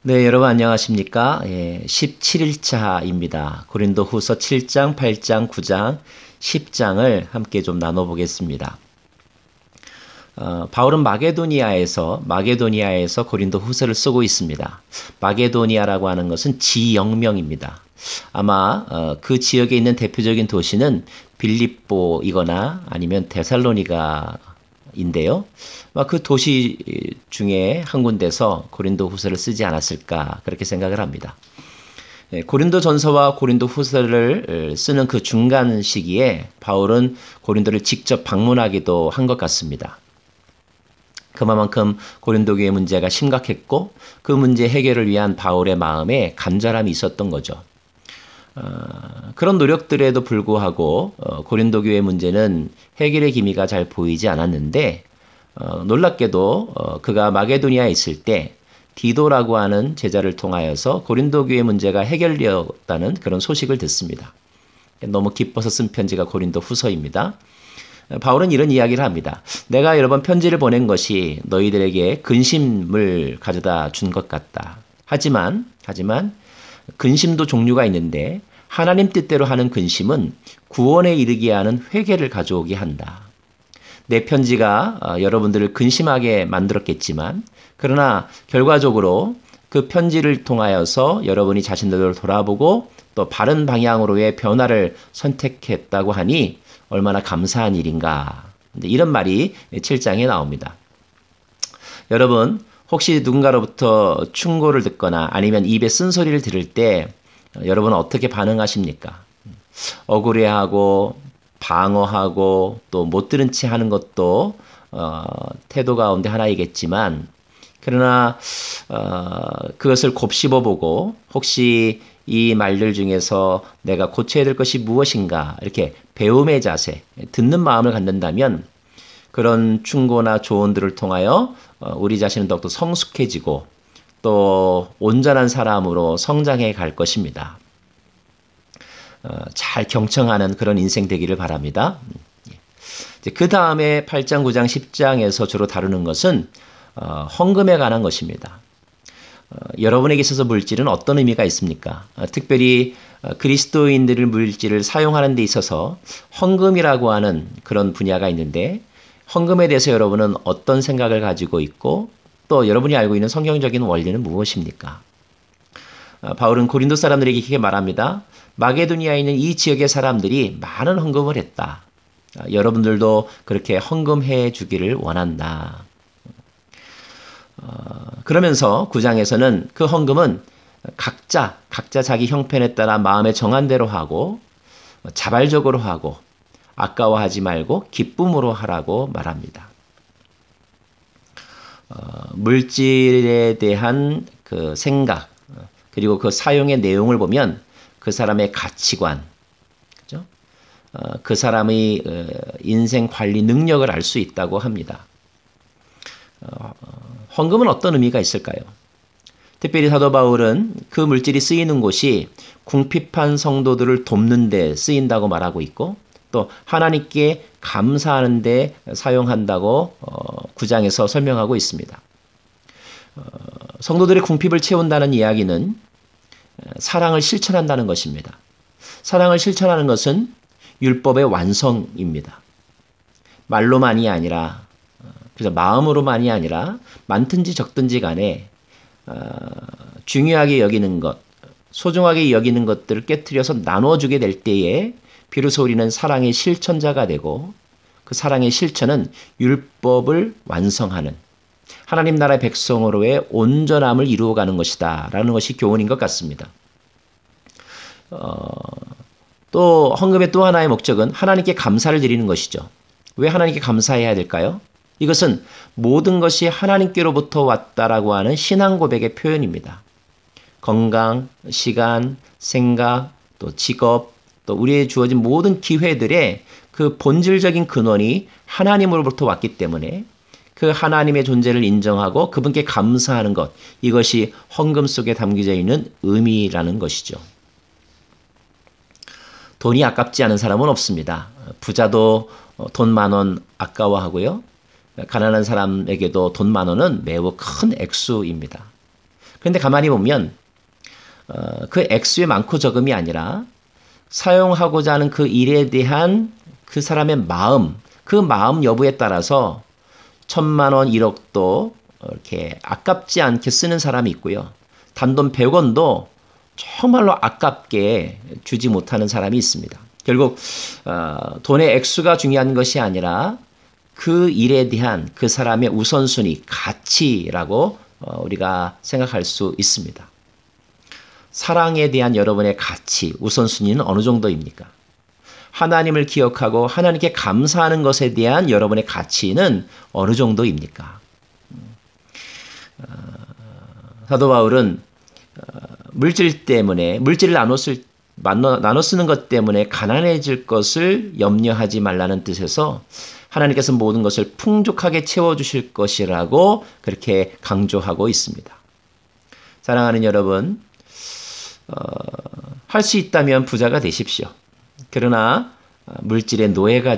네, 여러분 안녕하십니까? 17일차입니다. 고린도후서 7장, 8장, 9장, 10장을 함께 좀 나눠보겠습니다. 바울은 마게도니아에서 고린도후서를 쓰고 있습니다. 마게도니아라고 하는 것은 지역명입니다. 아마 그 지역에 있는 대표적인 도시는 빌립보이거나 아니면 데살로니가인데요. 그 도시 중에 한 군데서 고린도후서를 쓰지 않았을까 그렇게 생각을 합니다. 고린도전서와 고린도후서를 쓰는 그 중간 시기에 바울은 고린도를 직접 방문하기도 한 것 같습니다. 그만큼 고린도 교회 문제가 심각했고 그 문제 해결을 위한 바울의 마음에 간절함이 있었던 거죠. 그런 노력들에도 불구하고 고린도 교회 문제는 해결의 기미가 잘 보이지 않았는데 놀랍게도 그가 마게도니아에 있을 때 디도라고 하는 제자를 통하여서 고린도 교회 문제가 해결되었다는 그런 소식을 듣습니다. 너무 기뻐서 쓴 편지가 고린도 후서입니다. 바울은 이런 이야기를 합니다. 내가 여러 번 편지를 보낸 것이 너희들에게 근심을 가져다 준 것 같다. 하지만 근심도 종류가 있는데 하나님 뜻대로 하는 근심은 구원에 이르게 하는 회개를 가져오게 한다. 내 편지가 여러분들을 근심하게 만들었겠지만 그러나 결과적으로 그 편지를 통하여서 여러분이 자신들을 돌아보고 또 바른 방향으로의 변화를 선택했다고 하니 얼마나 감사한 일인가. 이런 말이 7장에 나옵니다. 여러분 혹시 누군가로부터 충고를 듣거나 아니면 입에 쓴소리를 들을 때 여러분은 어떻게 반응하십니까? 억울해하고 방어하고 또 못 들은 채 하는 것도 태도 가운데 하나이겠지만 그러나 그것을 곱씹어보고 혹시 이 말들 중에서 내가 고쳐야 될 것이 무엇인가 이렇게 배움의 자세, 듣는 마음을 갖는다면 그런 충고나 조언들을 통하여 우리 자신은 더욱더 성숙해지고 또 온전한 사람으로 성장해 갈 것입니다. 잘 경청하는 그런 인생 되기를 바랍니다. 그 다음에 8장, 9장, 10장에서 주로 다루는 것은 헌금에 관한 것입니다. 여러분에게 있어서 물질은 어떤 의미가 있습니까? 특별히 그리스도인들의 물질을 사용하는 데 있어서 헌금이라고 하는 그런 분야가 있는데 헌금에 대해서 여러분은 어떤 생각을 가지고 있고 또 여러분이 알고 있는 성경적인 원리는 무엇입니까? 바울은 고린도 사람들에게 이렇게 말합니다. 마게도니아에 있는 이 지역의 사람들이 많은 헌금을 했다. 여러분들도 그렇게 헌금해 주기를 원한다. 그러면서 9장에서는 그 헌금은 각자 자기 형편에 따라 마음에 정한 대로 하고 자발적으로 하고 아까워하지 말고 기쁨으로 하라고 말합니다. 물질에 대한 그 생각 그리고 그 사용의 내용을 보면 그 사람의 가치관, 그죠? 그 사람의 인생 관리 능력을 알 수 있다고 합니다. 헌금은 어떤 의미가 있을까요? 특별히 사도 바울은 그 물질이 쓰이는 곳이 궁핍한 성도들을 돕는 데 쓰인다고 말하고 있고 또 하나님께 감사하는 데 사용한다고 9장에서 설명하고 있습니다. 성도들의 궁핍을 채운다는 이야기는 사랑을 실천한다는 것입니다. 사랑을 실천하는 것은 율법의 완성입니다. 말로만이 아니라 그래서 마음으로만이 아니라 많든지 적든지 간에 중요하게 여기는 것, 소중하게 여기는 것들을 깨트려서 나눠주게 될 때에 비로소 우리는 사랑의 실천자가 되고 그 사랑의 실천은 율법을 완성하는 하나님 나라의 백성으로의 온전함을 이루어가는 것이다 라는 것이 교훈인 것 같습니다. 또 헌금의 또 하나의 목적은 하나님께 감사를 드리는 것이죠. 왜 하나님께 감사해야 될까요? 이것은 모든 것이 하나님께로부터 왔다라고 하는 신앙 고백의 표현입니다. 건강, 시간, 생각, 또 직업, 또 우리의 주어진 모든 기회들의 그 본질적인 근원이 하나님으로부터 왔기 때문에 그 하나님의 존재를 인정하고 그분께 감사하는 것, 이것이 헌금 속에 담겨져 있는 의미라는 것이죠. 돈이 아깝지 않은 사람은 없습니다. 부자도 돈 10,000원 아까워하고요. 가난한 사람에게도 돈 10,000원은 매우 큰 액수입니다. 그런데 가만히 보면 그 액수의 많고 적음이 아니라 사용하고자 하는 그 일에 대한 그 사람의 마음, 그 마음 여부에 따라서 1,000만 원, 1억도 이렇게 아깝지 않게 쓰는 사람이 있고요. 단돈 100원도 정말로 아깝게 주지 못하는 사람이 있습니다. 결국 돈의 액수가 중요한 것이 아니라 그 일에 대한 그 사람의 우선순위, 가치라고 우리가 생각할 수 있습니다. 사랑에 대한 여러분의 가치, 우선순위는 어느 정도입니까? 하나님을 기억하고 하나님께 감사하는 것에 대한 여러분의 가치는 어느 정도입니까? 사도 바울은 물질 때문에, 물질을 나눠 쓰는 것 때문에 가난해질 것을 염려하지 말라는 뜻에서 하나님께서 모든 것을 풍족하게 채워주실 것이라고 그렇게 강조하고 있습니다. 사랑하는 여러분, 할 수 있다면 부자가 되십시오. 그러나 물질의 노예가